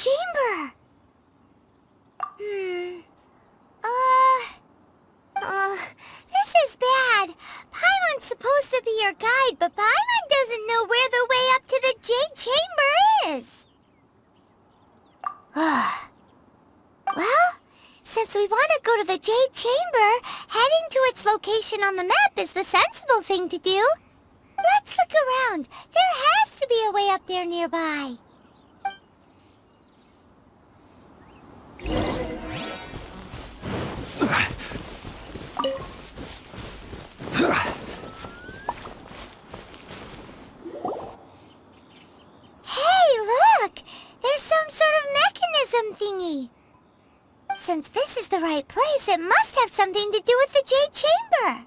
chamber. This is bad. Paimon's supposed to be your guide, but Paimon doesn't know where the way up to the Jade Chamber is. Well, since we want to go to the Jade Chamber, heading to its location on the map is the sensible thing to do. Let's look around. There has to be a way up there nearby. Hey, look! There's some sort of mechanism thingy. Since this is the right place, it must have something to do with the Jade Chamber.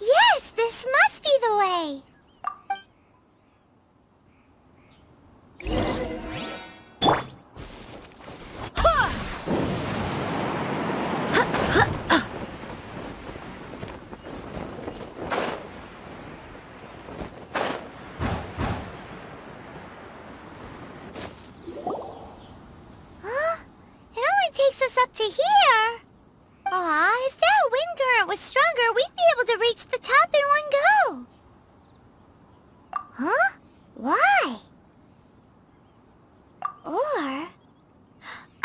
Yes, this must be the way. Takes us up to here. Aw, if that wind current was stronger, we'd be able to reach the top in one go. Huh? Why? Or...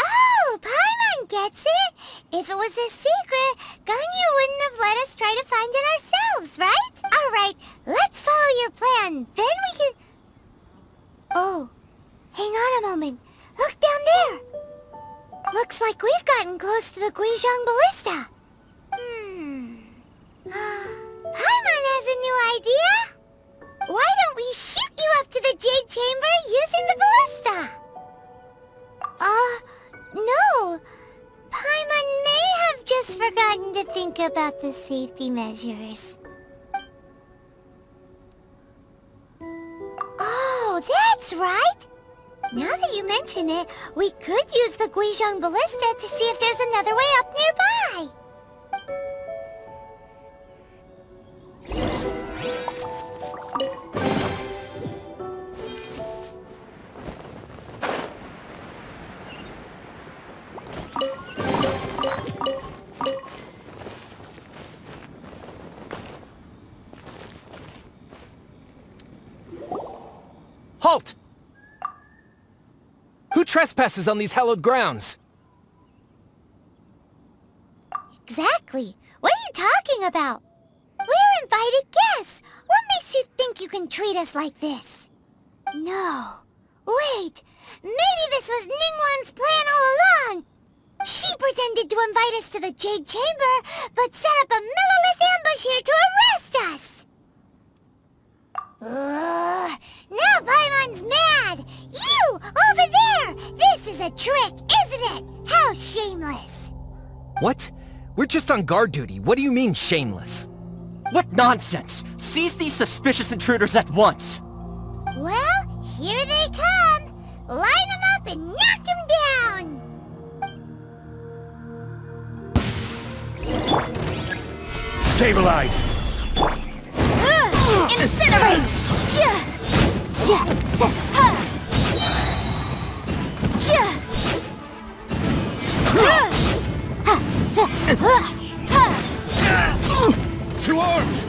Oh, Paimon gets it! If it was a secret, Ganyu wouldn't have let us try to find it ourselves, right? Alright, let's follow your plan. Then we can... Oh, hang on a moment. Look down there. Looks like we've gotten close to the Guizhong Ballista. Paimon has a new idea. Why don't we shoot you up to the Jade Chamber using the ballista? No. Paimon may have just forgotten to think about the safety measures. Oh, that's right. Now that you mention it, we could use the Guizhong Ballista to see if there's another way up nearby. Halt! Who trespasses on these hallowed grounds? Exactly. What are you talking about? We're invited guests. What makes you think you can treat us like this? No. Wait. Maybe this was Ningguang's plan all along. She pretended to invite us to the Jade Chamber, but set up a millilith ambush here to arrest us. Now Paimon's mad! You! Over there! This is a trick, isn't it? How shameless! What? We're just on guard duty. What do you mean, shameless? What nonsense! Seize these suspicious intruders at once! Well, here they come! Line them up and knock them down! Stabilize! Incinerate! Two arms!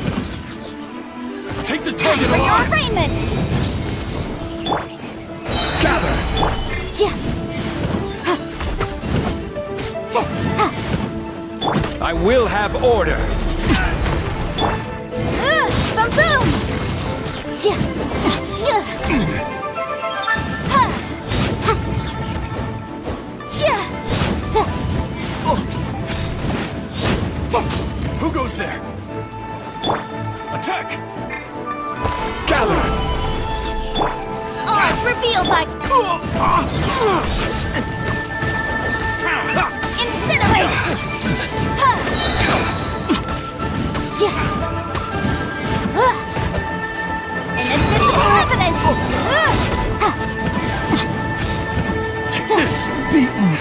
Take the target For your alive! arraignment! Gather! I will have order! Boom boom! Who goes there? Attack! Gather! Oh, it's revealed by... Incinerate! Inadmissible evidence! Take this! Beaten!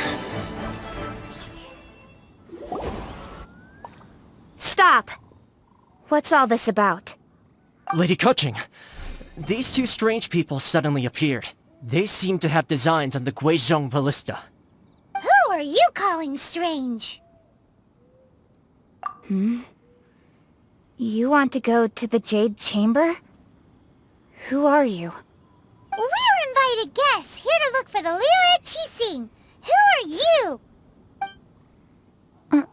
Stop! What's all this about? Lady Keqing, These two strange people suddenly appeared. They seem to have designs on the Guizhong Ballista. Who are you calling strange? You want to go to the Jade Chamber? Who are you? We're invited guests here to look for the Liyue Qixing. Who are you?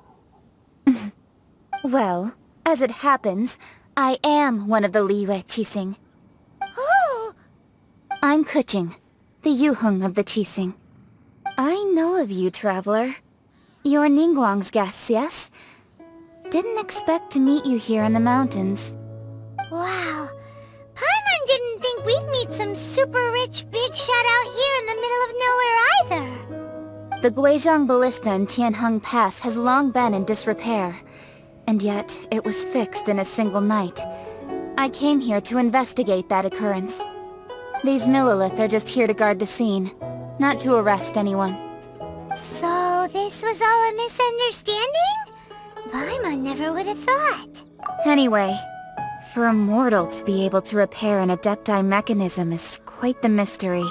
Well, as it happens, I am one of the Liyue Qixing. Oh, I'm Kuching, the Yuheng of the Qixing. I know of you, traveler. You're Ningguang's guests, yes? Didn't expect to meet you here in the mountains. wow. Paimon didn't think we'd meet some super rich big shot out here in the middle of nowhere either. The Guizhong Ballista in Tianheng Pass has long been in disrepair, and yet it was fixed in a single night. I came here to investigate that occurrence. These Millilith are just here to guard the scene, not to arrest anyone. So this was all a misunderstanding? Paimon never would have thought. Anyway, for a mortal to be able to repair an Adepti mechanism is quite the mystery,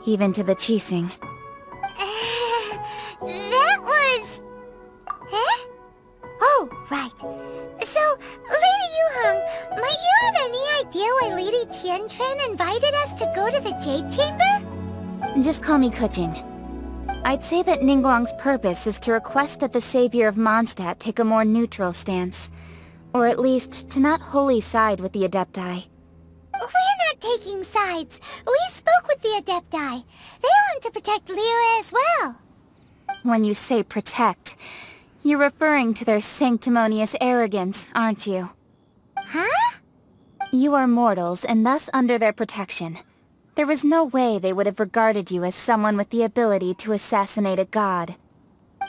even to the Qixing. That was... Huh? Oh, right. So, Lady Yuheng, might you have any idea why Lady Tianquan invited us to go to the Jade Chamber? Just call me Kuching. I'd say that Ningguang's purpose is to request that the savior of Mondstadt take a more neutral stance. Or at least, to not wholly side with the Adepti. We're not taking sides. We spoke with the Adepti. They want to protect Liyue as well. When you say protect, you're referring to their sanctimonious arrogance, aren't you? Huh? You are mortals, and thus under their protection. There was no way they would have regarded you as someone with the ability to assassinate a god.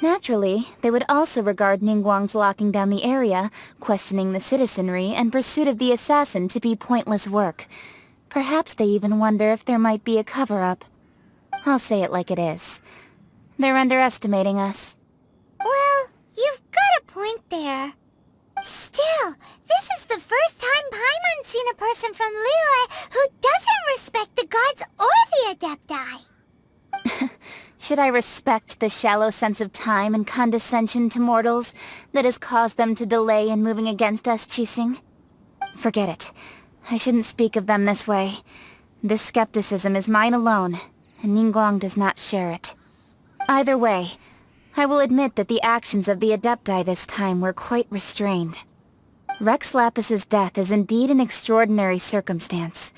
Naturally, they would also regard Ningguang's locking down the area, questioning the citizenry, and pursuit of the assassin to be pointless work. Perhaps they even wonder if there might be a cover-up. I'll say it like it is. They're underestimating us. Well, you've got a point there. Still, this is the first time Paimon's seen a person from Liyue who doesn't respect the gods or the Adepti. Should I respect the shallow sense of time and condescension to mortals that has caused them to delay in moving against us, Qixing? Forget it. I shouldn't speak of them this way. This skepticism is mine alone, and Ningguang does not share it. Either way, I will admit that the actions of the Adepti this time were quite restrained. Rex Lapis's death is indeed an extraordinary circumstance.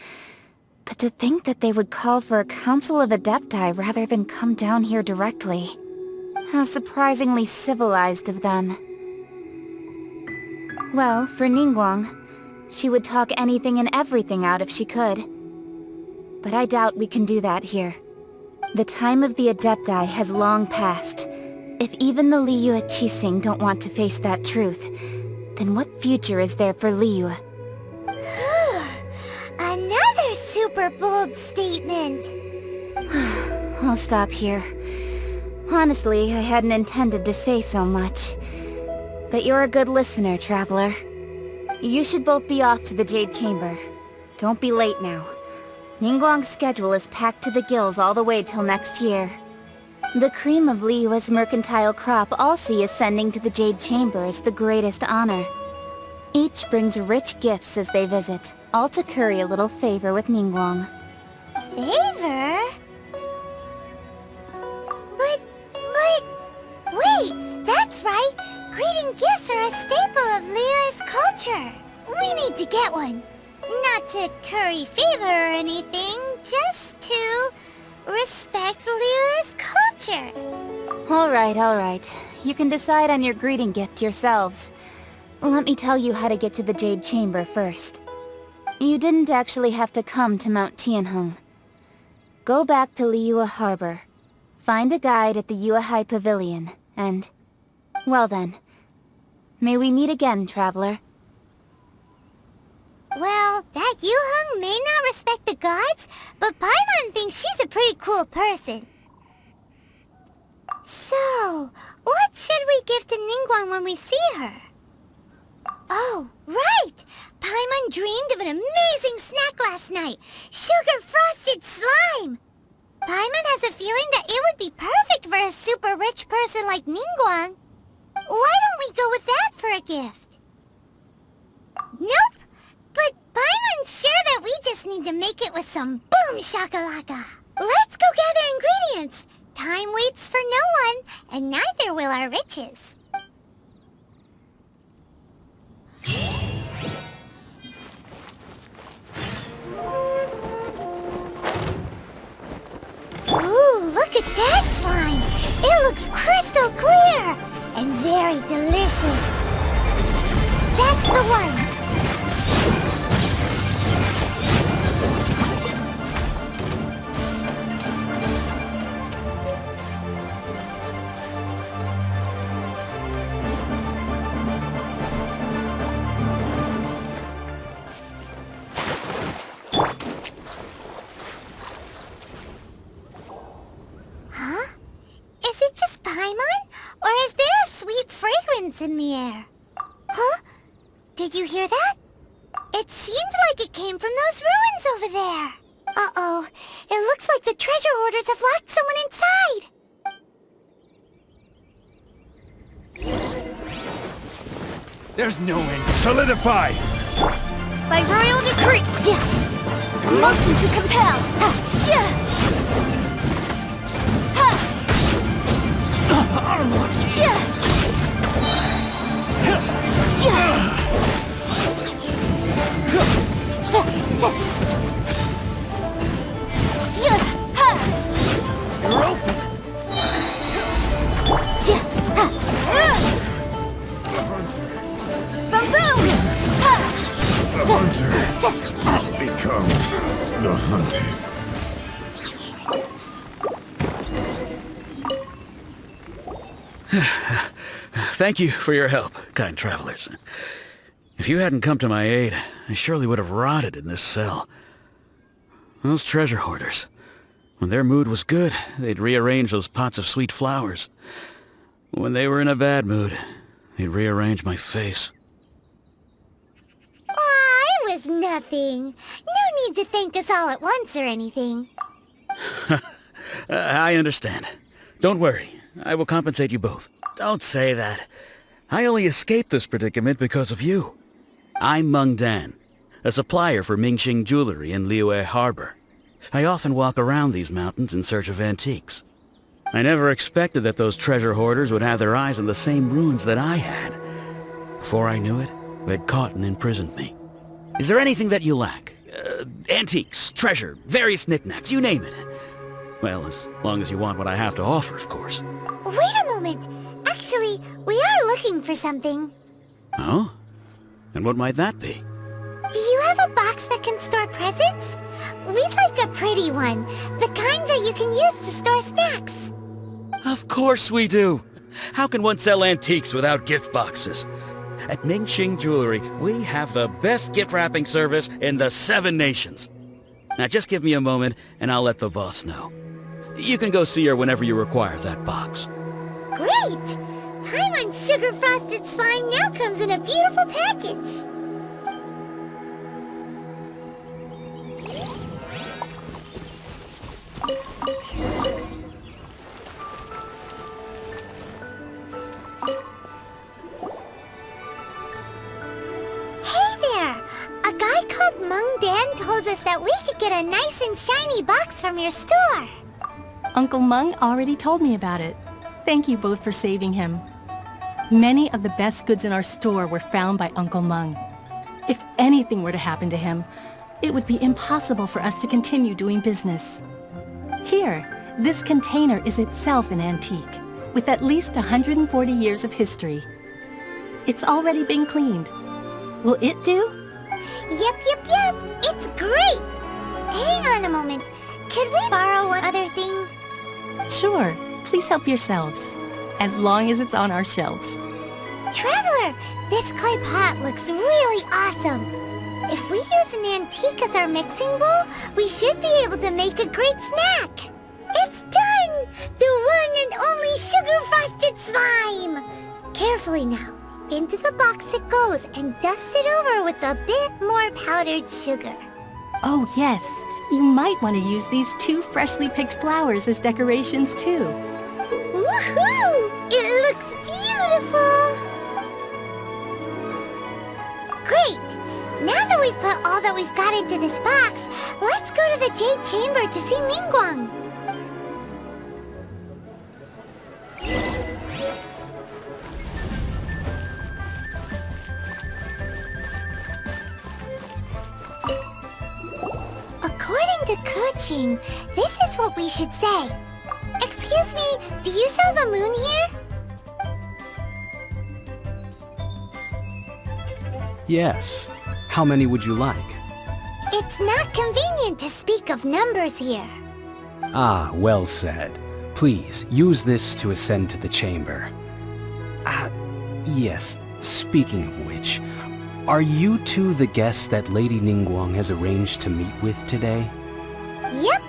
But to think that they would call for a council of Adepti rather than come down here directly. How surprisingly civilized of them. Well, for Ningguang, she would talk anything and everything out if she could. But I doubt we can do that here. The time of the Adepti has long passed. If even the Liyue Qixing don't want to face that truth, then what future is there for Liyue? Another super bold statement. I'll stop here. Honestly, I hadn't intended to say so much. But you're a good listener, traveler. You should both be off to the Jade Chamber. Don't be late now. Ningguang's schedule is packed to the gills all the way till next year. The cream of Liyue's mercantile crop all see ascending to the Jade Chamber as the greatest honor. Each brings rich gifts as they visit, all to curry a little favor with Ningguang. Favor? But... Wait, that's right! Greeting gifts are a staple of Liyue's culture! We need to get one. Not to curry favor or anything, just to respect Liyue's culture. Alright. You can decide on your greeting gift yourselves. Let me tell you how to get to the Jade Chamber first. You didn't actually have to come to Mount Tianheng. Go back to Liyue Harbor. Find a guide at the Yuehai Pavilion, and... well then. May we meet again, traveler. Well, that Yuheng may not respect the gods, but Paimon thinks she's a pretty cool person. So, what should we give to Ningguang when we see her? Oh, right! Paimon dreamed of an amazing snack last night. Sugar-frosted slime! Paimon has a feeling that it would be perfect for a super rich person like Ningguang. Why don't we go with that for a gift? Nope! But Paimon's sure that we just need to make it with some boom shakalaka. Let's go gather ingredients. Time waits for no one, and neither will our riches. Ooh, look at that slime! It looks crystal clear and very delicious. That's the one. Is it just Paimon? Or is there a sweet fragrance in the air? Huh? Did you hear that? It seemed like it came from those ruins over there. Uh-oh. It looks like the treasure hoarders have locked someone inside. There's no end. Solidify! By royal decree! Motion to compel! You're open! The hunter becomes the hunted. Thank you for your help, kind travelers. If you hadn't come to my aid, I surely would have rotted in this cell. Those treasure hoarders, when their mood was good, they'd rearrange those pots of sweet flowers. When they were in a bad mood, they'd rearrange my face. Aw, it was nothing. No need to thank us all at once or anything. I understand. Don't worry. I will compensate you both. Don't say that. I only escaped this predicament because of you. I'm Meng Dan, a supplier for Mingxing jewelry in Liyue Harbor. I often walk around these mountains in search of antiques. I never expected that those treasure hoarders would have their eyes on the same ruins that I had. Before I knew it, they'd caught and imprisoned me. Is there anything that you lack? Antiques, treasure, various knickknacks, you name it. Well, as long as you want what I have to offer, of course. Wait a moment. Actually, we are looking for something. Oh? And what might that be? Do you have a box that can store presents? We'd like a pretty one. The kind that you can use to store snacks. Of course we do. How can one sell antiques without gift boxes? At Mingxing Jewelry, we have the best gift wrapping service in the 7 nations. Now just give me a moment and I'll let the boss know. You can go see her whenever you require that box. Great! Paimon's sugar-frosted slime now comes in a beautiful package. Hey there! A guy called Meng Dan told us that we could get a nice and shiny box from your store. Uncle Meng already told me about it. Thank you both for saving him. Many of the best goods in our store were found by Uncle Meng. If anything were to happen to him, it would be impossible for us to continue doing business. Here, this container is itself an antique, with at least 140 years of history. It's already been cleaned. Will it do? Yep. It's great! Hang on a moment. Could we borrow one other thing? Sure, please help yourselves, as long as it's on our shelves. Traveler, this clay pot looks really awesome. If we use an antique as our mixing bowl, we should be able to make a great snack. It's done! The one and only sugar-frosted slime! Carefully now. Into the box it goes and dust it over with a bit more powdered sugar. Oh yes, you might want to use these 2 freshly picked flowers as decorations too. Woohoo! It looks beautiful! Great! Now that we've put all that we've got into this box, let's go to the Jade Chamber to see Ningguang. According to Kuching, this is what we should say. Excuse me, do you sell the moon here? Yes. How many would you like? It's not convenient to speak of numbers here. Ah, well said. Please, use this to ascend to the chamber. Yes, speaking of which, are you two the guests that Lady Ningguang has arranged to meet with today? Yep.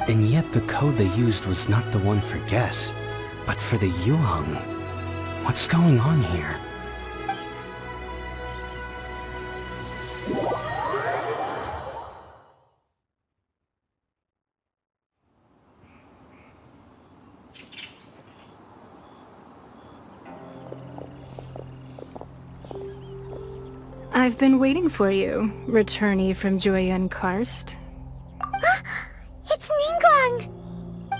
And yet the code they used was not the one for guests, but for the Yuheng. What's going on here? I've been waiting for you, returnee from Joyun Karst. It's Ningguang!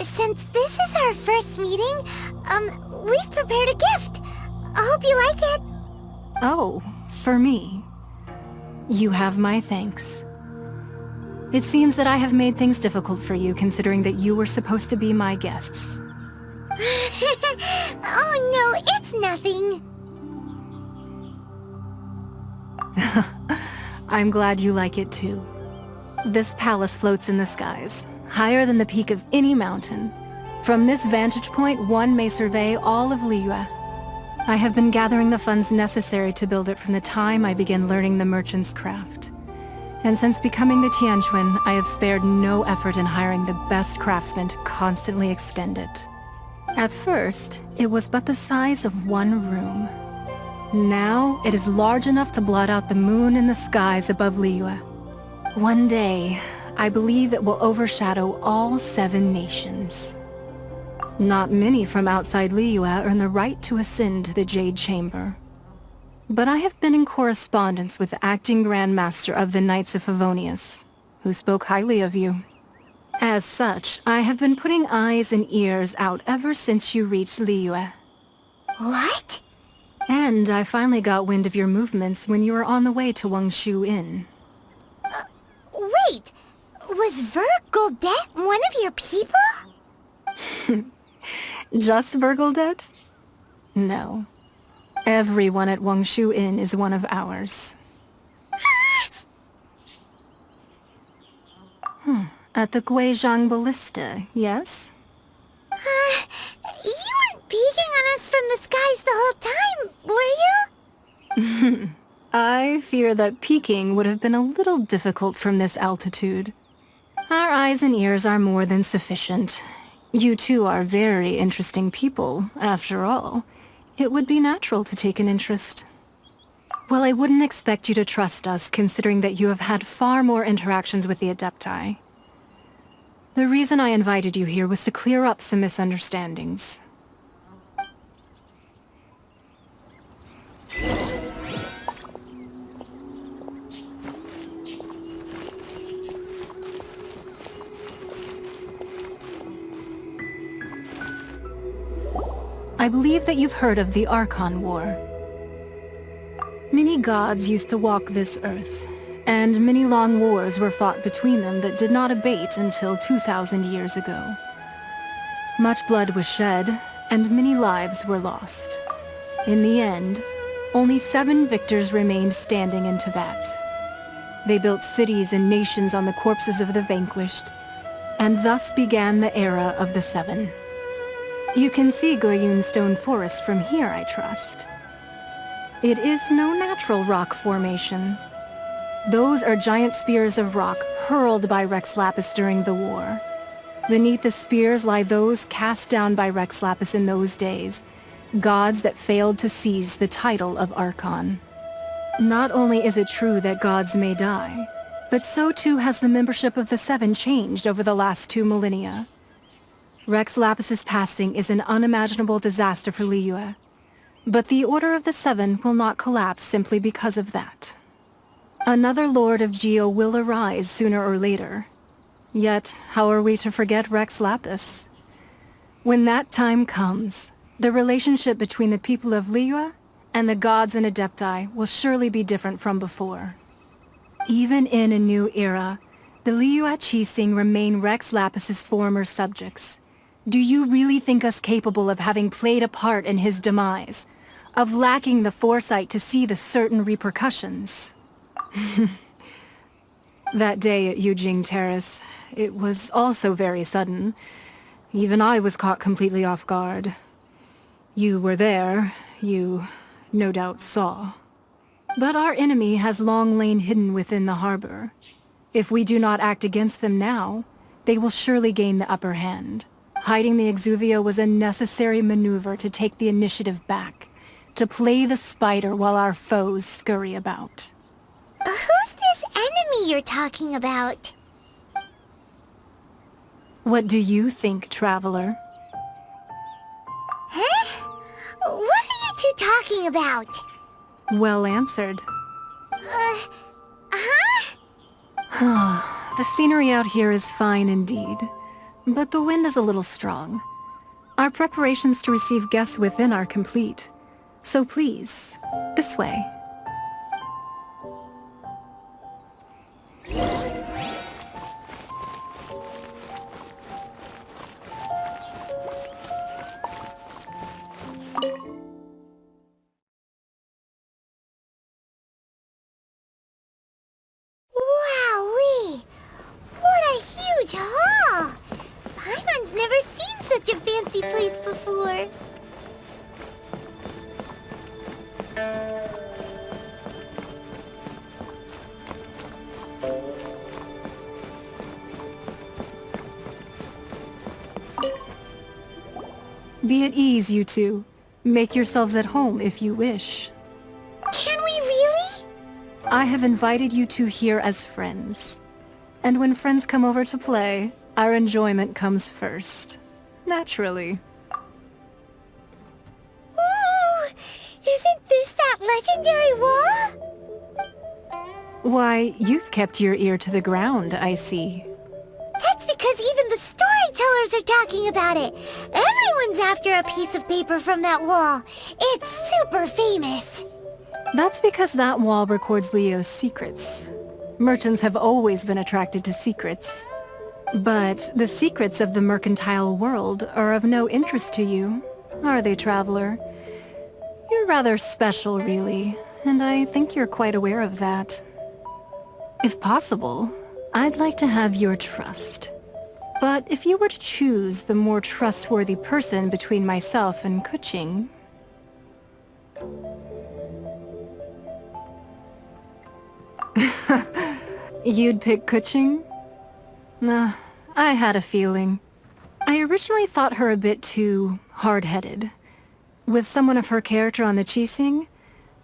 Since this is our first meeting, we've prepared a gift. I hope you like it. Oh, for me. You have my thanks. It seems that I have made things difficult for you, considering that you were supposed to be my guests. Oh no, it's nothing. I'm glad you like it too. This palace floats in the skies, higher than the peak of any mountain. From this vantage point, one may survey all of Liyue. I have been gathering the funds necessary to build it from the time I began learning the merchant's craft. And since becoming the Tianquan, I have spared no effort in hiring the best craftsmen to constantly extend it. At first, it was but the size of one room. Now, it is large enough to blot out the moon in the skies above Liyue. One day, I believe it will overshadow all 7 nations. Not many from outside Liyue earn the right to ascend to the Jade Chamber. But I have been in correspondence with the acting Grand Master of the Knights of Favonius, who spoke highly of you. As such, I have been putting eyes and ears out ever since you reached Liyue. What? And I finally got wind of your movements when you were on the way to Wangshu Inn. Wait! Was Vergoldet one of your people? Just Vergoldet? No. Everyone at Wangshu Inn is one of ours. At the Guizhang Ballista, yes? You weren't peeking on us from the skies the whole time, were you? I fear that peeking would have been a little difficult from this altitude. Our eyes and ears are more than sufficient. You two are very interesting people, after all. It would be natural to take an interest. Well, I wouldn't expect you to trust us, considering that you have had far more interactions with the Adepti. The reason I invited you here was to clear up some misunderstandings. I believe that you've heard of the Archon War. Many gods used to walk this earth, and many long wars were fought between them that did not abate until 2,000 years ago. Much blood was shed, and many lives were lost. In the end, only 7 victors remained standing in Teyvat. They built cities and nations on the corpses of the vanquished, and thus began the era of the 7. You can see Goyun Stone Forest from here, I trust. It is no natural rock formation. Those are giant spears of rock hurled by Rex Lapis during the war. Beneath the spears lie those cast down by Rex Lapis in those days, Gods that failed to seize the title of Archon. Not only is it true that gods may die, but so too has the membership of the Seven changed over the last 2 millennia. Rex Lapis's passing is an unimaginable disaster for Liyue, but the Order of the Seven will not collapse simply because of that. Another Lord of Geo will arise sooner or later. Yet, how are we to forget Rex Lapis? When that time comes, the relationship between the people of Liyue and the gods and Adepti will surely be different from before. Even in a new era, the Liyue Qixing remain Rex Lapis's former subjects. Do you really think us capable of having played a part in his demise? Of lacking the foresight to see the certain repercussions? That day at Yujing Terrace, it was also very sudden. Even I was caught completely off guard. You were there, you no doubt saw. But our enemy has long lain hidden within the harbor. If we do not act against them now, they will surely gain the upper hand. Hiding the Exuvia was a necessary maneuver to take the initiative back, to play the spider while our foes scurry about. Who's this enemy you're talking about? What do you think, Traveler? Huh? What are you two talking about? Well answered. Huh? The scenery out here is fine indeed, but the wind is a little strong. Our preparations to receive guests within are complete. So please, this way. Wowee! What a huge hall! Paimon's never seen such a fancy place before. Be at ease, you two. Make yourselves at home if you wish. Can we really? I have invited you two here as friends. And when friends come over to play, our enjoyment comes first. Naturally. Ooh! Isn't this that legendary wall? Why, you've kept your ear to the ground, I see. That's because even the storytellers are talking about it. Everyone's after a piece of paper from that wall. It's super famous. That's because that wall records Leo's secrets. Merchants have always been attracted to secrets. But the secrets of the mercantile world are of no interest to you, are they, Traveler? You're rather special, really, and I think you're quite aware of that. If possible, I'd like to have your trust. But if you were to choose the more trustworthy person between myself and Kuching... You'd pick Kuching? Nah, I had a feeling. I originally thought her a bit too hard-headed. With someone of her character on the Qixing,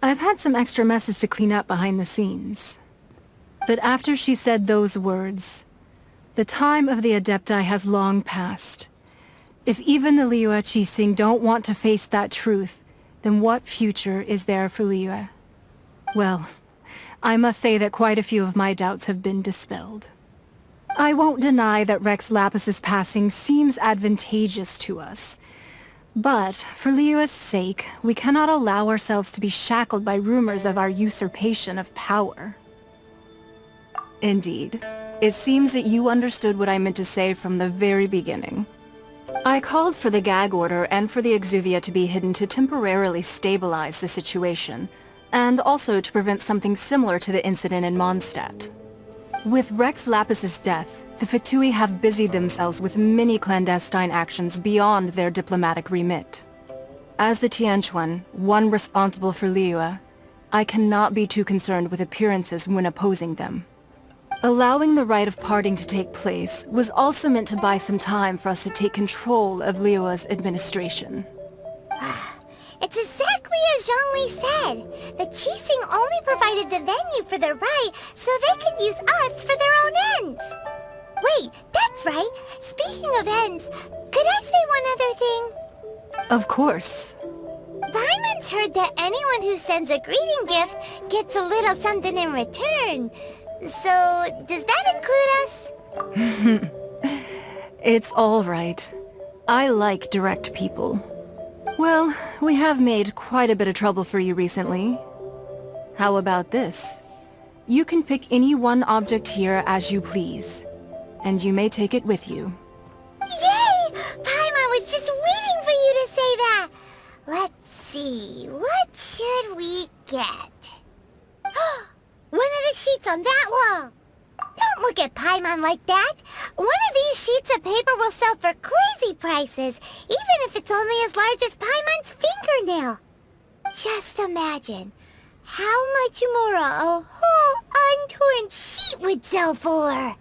I've had some extra messes to clean up behind the scenes. But after she said those words, the time of the Adepti has long passed. If even the Liyue Qixing don't want to face that truth, then what future is there for Liyue? Well, I must say that quite a few of my doubts have been dispelled. I won't deny that Rex Lapis's passing seems advantageous to us. But, for Liyue's sake, we cannot allow ourselves to be shackled by rumors of our usurpation of power. Indeed. It seems that you understood what I meant to say from the very beginning. I called for the gag order and for the Exuvia to be hidden to temporarily stabilize the situation, and also to prevent something similar to the incident in Mondstadt. With Rex Lapis's death, the Fatui have busied themselves with many clandestine actions beyond their diplomatic remit. As the Tianquan, one responsible for Liyue, I cannot be too concerned with appearances when opposing them. Allowing the rite of parting to take place was also meant to buy some time for us to take control of Liyue's administration. said. The Chising only provided the venue for the rite so they could use us for their own ends. Wait, that's right. Speaking of ends, could I say one other thing? Of course. Paimon's heard that anyone who sends a greeting gift gets a little something in return. So, does that include us? It's all right. I like direct people. Well, we have made quite a bit of trouble for you recently. How about this? You can pick any one object here as you please, and you may take it with you. Yay! Paimon was just waiting for you to say that! Let's see, what should we get? One of the sheets on that wall! Don't look at Paimon like that! One of these sheets of paper will sell for crazy prices, even if it's only as large as Paimon's fingernail. Just imagine how much more a whole untorn sheet would sell for.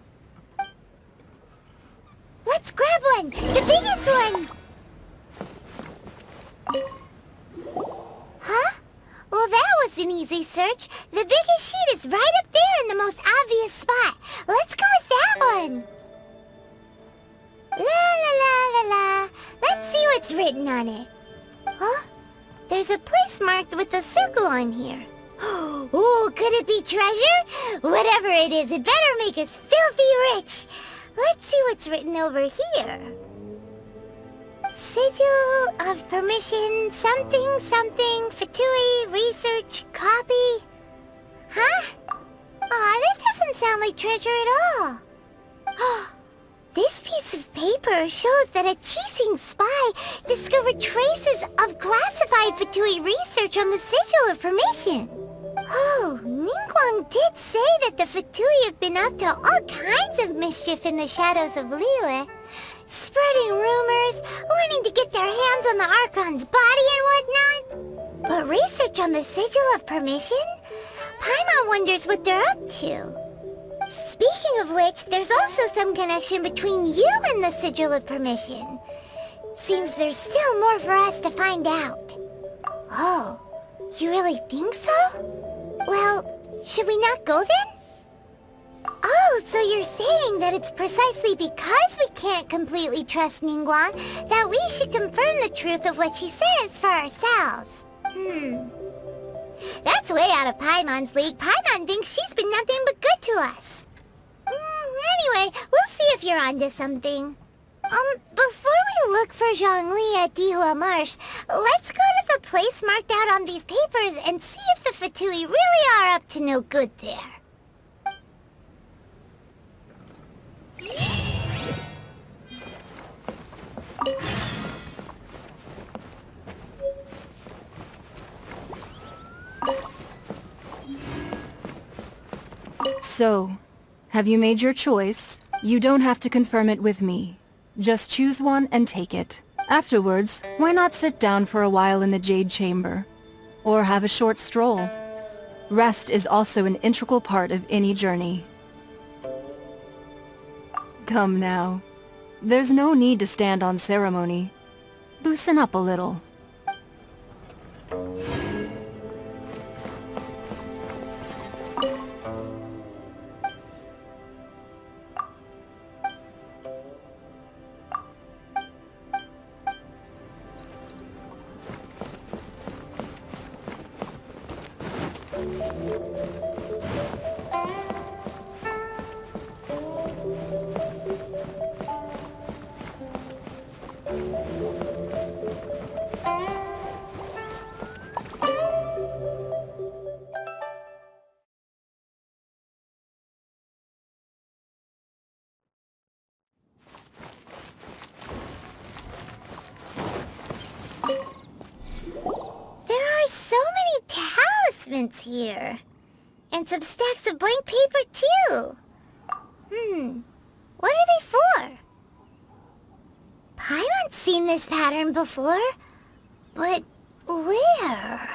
Let's grab one! The biggest one! Huh? Well, that was an easy search. The biggest sheet is right up there in the most obvious spot. Let's go with that one. La la la la la. Let's see what's written on it. Huh? There's a place marked with a circle on here. Oh, could it be treasure? Whatever it is, it better make us filthy rich. Let's see what's written over here. Sigil of permission, something, something, Fatui, research, copy. Huh? Aw, that doesn't sound like treasure at all. This piece of paper shows that a Chising spy discovered traces of classified Fatui research on the Sigil of permission. Oh, Ningguang did say that the Fatui have been up to all kinds of mischief in the shadows of Liyue. Spreading rumors, wanting to get their hands on the Archon's body and whatnot. But research on the Sigil of permission? Paimon wonders what they're up to. Speaking of which, there's also some connection between you and the Sigil of permission. Seems there's still more for us to find out. Oh, you really think so? Well, should we not go then? Oh, so you're saying that it's precisely because we can't completely trust Ningguang that we should confirm the truth of what she says for ourselves. That's way out of Paimon's league. Paimon thinks she's been nothing but good to us. Anyway, we'll see if you're onto something. Before we look for Zhongli at Dihua Marsh, let's go to the place marked out on these papers and see if the Fatui really are up to no good there. So, have you made your choice? You don't have to confirm it with me. Just choose one and take it. Afterwards, why not sit down for a while in the Jade Chamber? Or have a short stroll? Rest is also an integral part of any journey. Come now. There's no need to stand on ceremony. Loosen up a little. Here. And some stacks of blank paper, too. What are they for? Paimon's seen this pattern before. But where?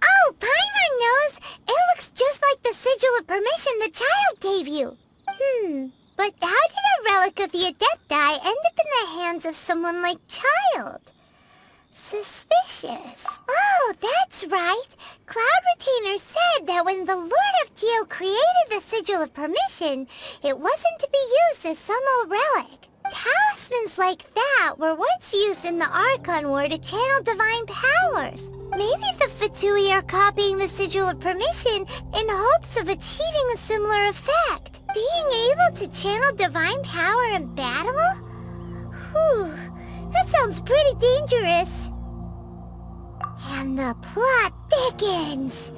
Oh, Paimon knows! It looks just like the Sigil of Permission the child gave you. But how did a relic of the Adepti end up in the hands of someone like Child? Suspicious. Oh, that's right. right? Cloud Retainer said that when the Lord of Geo created the Sigil of Permission, it wasn't to be used as some old relic. Talismans like that were once used in the Archon War to channel divine powers. Maybe the Fatui are copying the Sigil of Permission in hopes of achieving a similar effect. Being able to channel divine power in battle? Whew, that sounds pretty dangerous. And the plot thickens.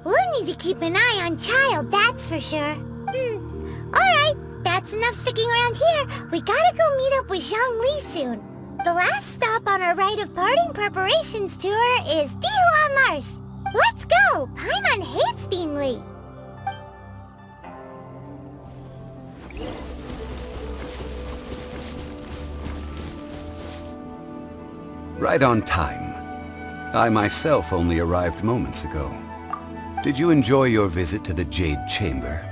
We'll need to keep an eye on Child, that's for sure. Alright, that's enough sticking around here. We gotta go meet up with Zhongli soon. The last stop on our rite of parting preparations tour is Dihua Marsh. Let's go! Paimon hates being late. Right on time. I myself only arrived moments ago. Did you enjoy your visit to the Jade Chamber?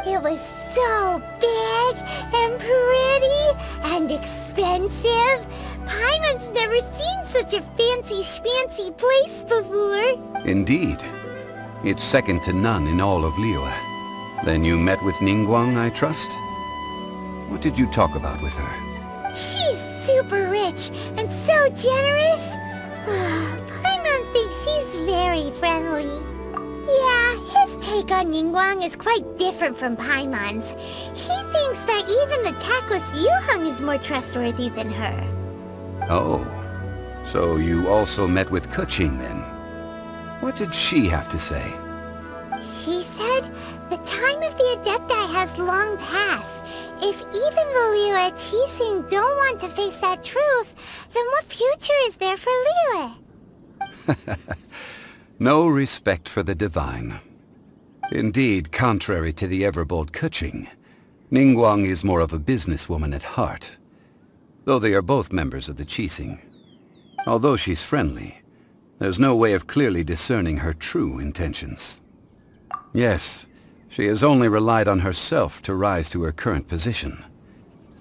It was so big and pretty and expensive. Paimon's never seen such a fancy-schmancy place before. Indeed. It's second to none in all of Liyue. Then you met with Ningguang, I trust? What did you talk about with her? She's super rich and so generous. Paimon thinks she's very friendly. Yeah, his take on Ningguang is quite different from Paimon's. He thinks that even the tactless Yuheng is more trustworthy than her. Oh, so you also met with Keqing then? What did she have to say? She said the time of the Adepti has long passed. If even the Liyue Qixing don't want to face that truth, then what future is there for Liyue? No respect for the divine. Indeed, contrary to the ever-bold Keqing, Ningguang is more of a businesswoman at heart, though they are both members of the Qixing. Although she's friendly, there's no way of clearly discerning her true intentions. Yes, she has only relied on herself to rise to her current position.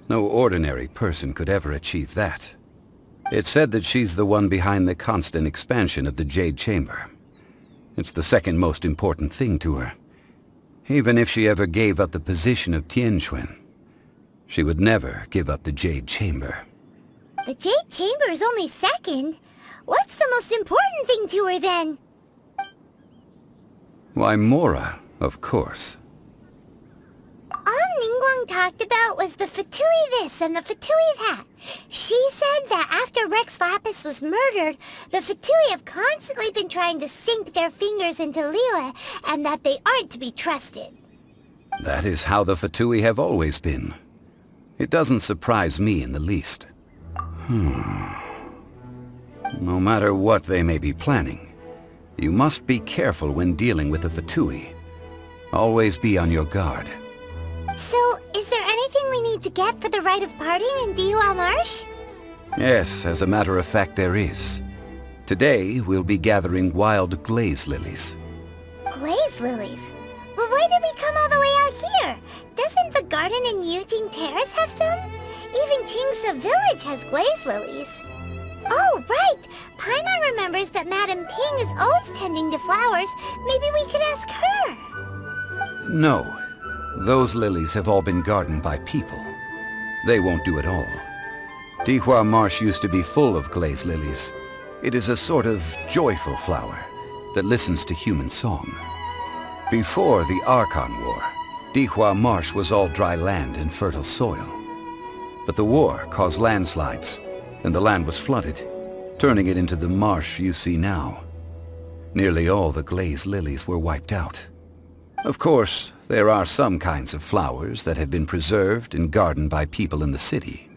No ordinary person could ever achieve that. It's said that she's the one behind the constant expansion of the Jade Chamber. It's the second most important thing to her. Even if she ever gave up the position of Tianquan, she would never give up the Jade Chamber. The Jade Chamber is only second. What's the most important thing to her then? Why, Mora, of course. All Ningguang talked about was the Fatui this and the Fatui that. She said that after Rex Lapis was murdered, the Fatui have constantly been trying to sink their fingers into Liyue, and that they aren't to be trusted. That is how the Fatui have always been. It doesn't surprise me in the least. No matter what they may be planning, you must be careful when dealing with the Fatui. Always be on your guard. So, is there anything we need to get for the rite of parting in Dihua Marsh? Yes, as a matter of fact, there is. Today, we'll be gathering wild glaze lilies. Glaze lilies? But why did we come all the way out here? Doesn't the garden in Yujing Terrace have some? Even Qingse Village has glaze lilies. Oh, right! Paimon remembers that Madame Ping is always tending to flowers. Maybe we could ask her. No. Those lilies have all been gardened by people. They won't do it all. Dihua Marsh used to be full of glaze lilies. It is a sort of joyful flower that listens to human song. Before the Archon War, Dihua Marsh was all dry land and fertile soil. But the war caused landslides, and the land was flooded, turning it into the marsh you see now. Nearly all the glaze lilies were wiped out. Of course, there are some kinds of flowers that have been preserved and gardened by people in the city.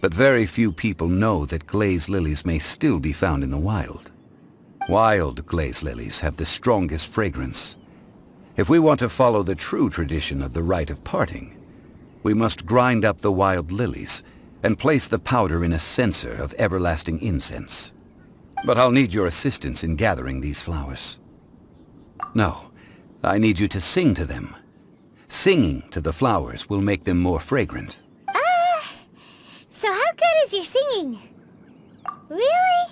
But very few people know that glaze lilies may still be found in the wild. Wild glaze lilies have the strongest fragrance. If we want to follow the true tradition of the rite of parting, we must grind up the wild lilies and place the powder in a censer of everlasting incense. But I'll need your assistance in gathering these flowers. No, I need you to sing to them. Singing to the flowers will make them more fragrant. So how good is your singing? Really?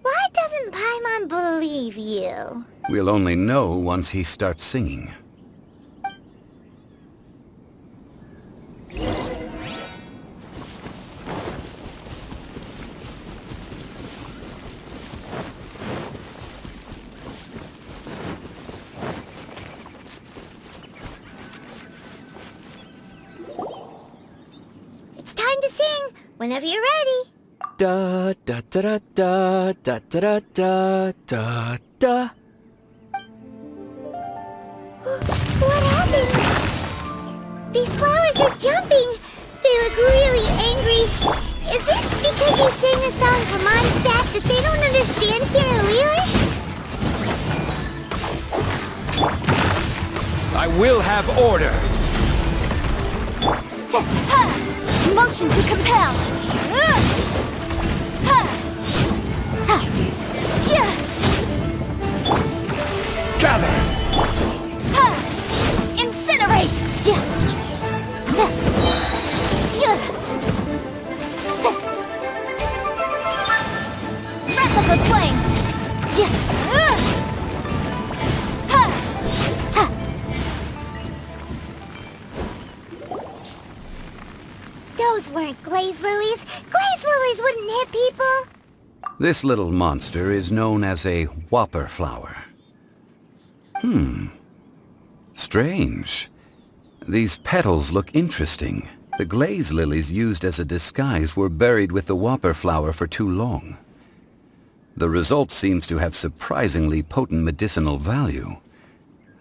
Why doesn't can Paimon believe you? We'll only know once he starts singing. It's time to sing, whenever you're ready. Da da da da da da da da da da. What happened? These flowers are jumping. They look really angry. Is it because you sang a song for Mondstadt that they don't understand here in Liyue? I will have order. Motion to compel! Gather! Incinerate! Breath of the flame! Those weren't glaze lilies. Glaze lilies wouldn't hit people. This little monster is known as a whopper flower. Strange. These petals look interesting. The glaze lilies used as a disguise were buried with the whopper flower for too long. The result seems to have surprisingly potent medicinal value.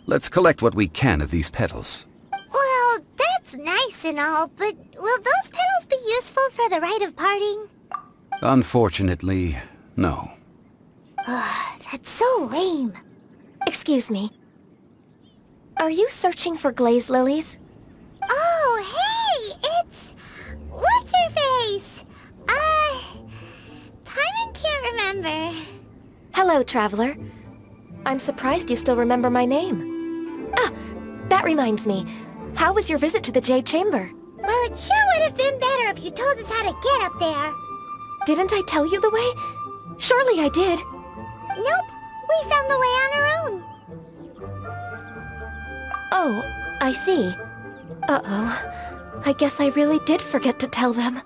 Let's collect what we can of these petals. Well, that's nice and all, but will those petals be useful for the rite of parting? Unfortunately, no. That's so lame. Excuse me. Are you searching for glaze lilies? Oh, hey! It's... what's her face? Paimon can't remember. Hello, traveler. I'm surprised you still remember my name. Ah, that reminds me. How was your visit to the Jade Chamber? Well, it sure would have been better if you told us how to get up there. Didn't I tell you the way? Surely I did. Nope, we found the way on our own. Oh, I see. Uh-oh. I guess I really did forget to tell them.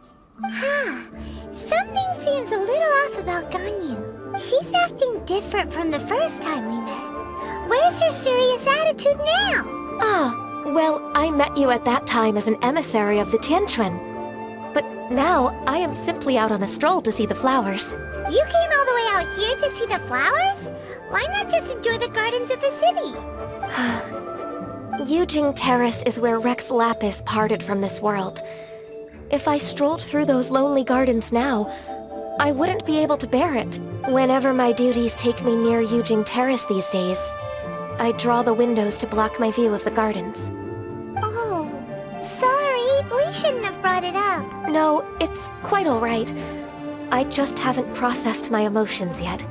Something seems a little off about Ganyu. She's acting different from the first time we met. Where's her serious attitude now? Ah, well, I met you at that time as an emissary of the Tianquan. But now, I am simply out on a stroll to see the flowers. You came all the way out here to see the flowers? Why not just enjoy the gardens of the city? Yujing Terrace is where Rex Lapis parted from this world. If I strolled through those lonely gardens now, I wouldn't be able to bear it. Whenever my duties take me near Yujing Terrace these days, I draw the windows to block my view of the gardens. Oh, sorry. We shouldn't have brought it up. No, it's quite alright. I just haven't processed my emotions yet.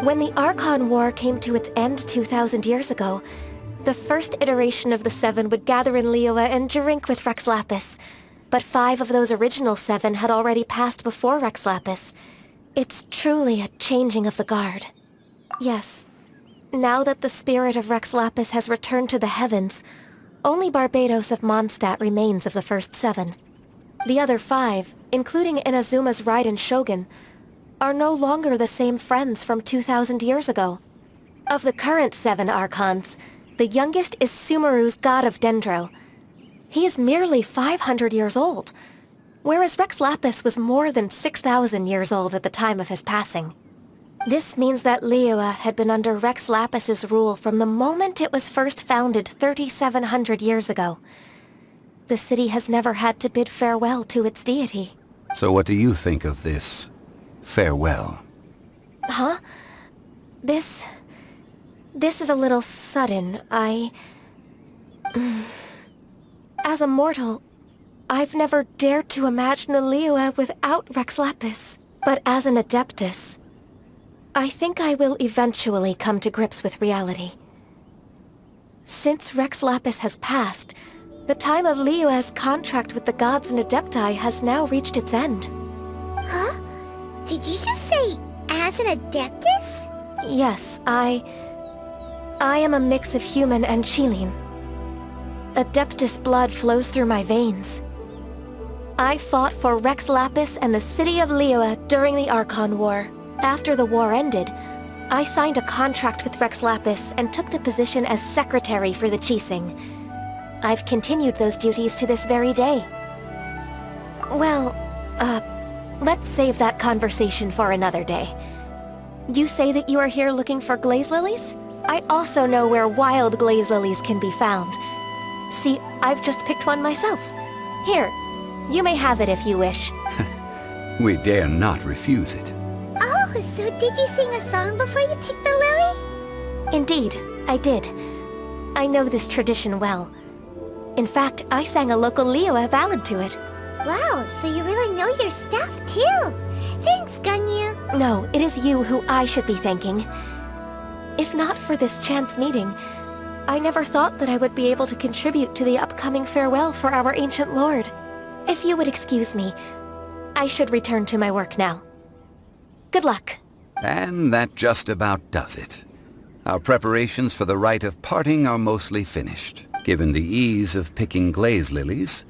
When the Archon War came to its end 2,000 years ago, the first iteration of the Seven would gather in Liyue and drink with Rex Lapis. But 5 of those original 7 had already passed before Rex Lapis. It's truly a changing of the guard. Yes. Now that the spirit of Rex Lapis has returned to the heavens, only Barbados of Mondstadt remains of the first 7. The other 5, including Inazuma's Raiden Shogun, are no longer the same friends from 2,000 years ago. Of the current 7 Archons, the youngest is Sumeru's god of Dendro. He is merely 500 years old, whereas Rex Lapis was more than 6,000 years old at the time of his passing. This means that Liyue had been under Rex Lapis's rule from the moment it was first founded 3,700 years ago. The city has never had to bid farewell to its deity. So what do you think of this farewell? Huh? This is a little sudden. As a mortal, I've never dared to imagine a Liyue without Rex Lapis. But as an Adeptus, I think I will eventually come to grips with reality. Since Rex Lapis has passed, the time of Liyue's contract with the gods and Adepti has now reached its end. Huh? Did you just say, as an Adeptus? Yes, I am a mix of human and Qilin. Adeptus blood flows through my veins. I fought for Rex Lapis and the city of Liyue during the Archon War. After the war ended, I signed a contract with Rex Lapis and took the position as secretary for the Qixing. I've continued those duties to this very day. Well, let's save that conversation for another day. You say that you are here looking for glaze lilies? I also know where wild glaze lilies can be found. See, I've just picked one myself. Here, you may have it if you wish. We dare not refuse it. Oh, so did you sing a song before you picked the lily? Indeed, I did. I know this tradition well. In fact, I sang a local Liyue ballad to it. Wow, so you really know your stuff, too. Thanks, Ganyu. No, it is you who I should be thanking. If not for this chance meeting, I never thought that I would be able to contribute to the upcoming farewell for our ancient lord. If you would excuse me, I should return to my work now. Good luck. And that just about does it. Our preparations for the rite of parting are mostly finished. Given the ease of picking glaze lilies,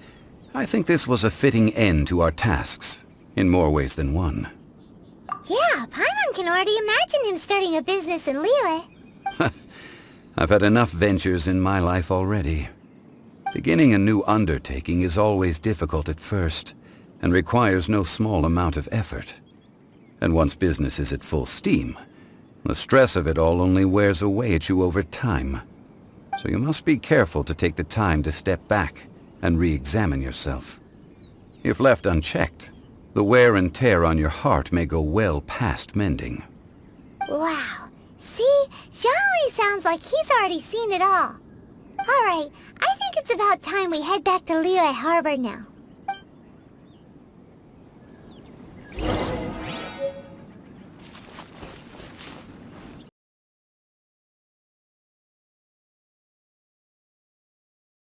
I think this was a fitting end to our tasks, in more ways than one. Yeah, Paimon can already imagine him starting a business in Liyue. I've had enough ventures in my life already. Beginning a new undertaking is always difficult at first, and requires no small amount of effort. And once business is at full steam, the stress of it all only wears away at you over time. So you must be careful to take the time to step back and re-examine yourself. If left unchecked, the wear and tear on your heart may go well past mending. Wow. See? Zhongli sounds like he's already seen it all. Alright, I think it's about time we head back to Liyue Harbor now.